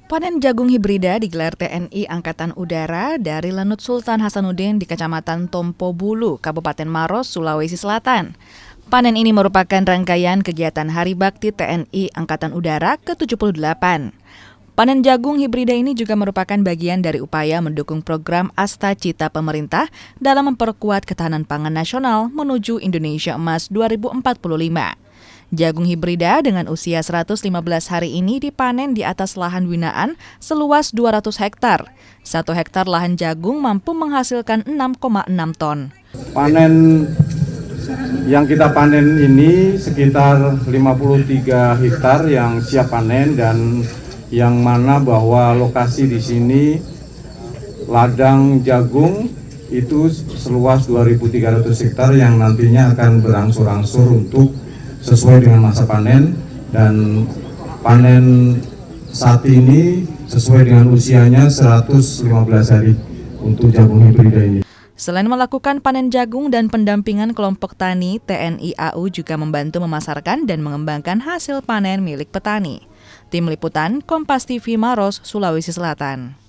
Panen jagung hibrida digelar TNI Angkatan Udara dari Lanut Sultan Hasanuddin di Kecamatan Tompo Bulu, Kabupaten Maros, Sulawesi Selatan. Panen ini merupakan rangkaian kegiatan Hari Bakti TNI Angkatan Udara ke-78. Panen jagung hibrida ini juga merupakan bagian dari upaya mendukung program Asta Cita pemerintah dalam memperkuat ketahanan pangan nasional menuju Indonesia Emas 2045. Jagung hibrida dengan usia 115 hari ini dipanen di atas lahan binaan seluas 200 hektar. 1 hektar lahan jagung mampu menghasilkan 6,6 ton. Panen yang kita panen ini sekitar 53 hektar yang siap panen dan yang mana bahwa lokasi di sini ladang jagung itu seluas 2.300 hektar yang nantinya akan berangsur-angsur untuk sesuai dengan masa panen, dan panen saat ini sesuai dengan usianya 115 hari untuk jagung hibrida ini. Selain melakukan panen jagung dan pendampingan kelompok tani, TNI AU juga membantu memasarkan dan mengembangkan hasil panen milik petani. Tim Liputan Kompas TV Maros, Sulawesi Selatan.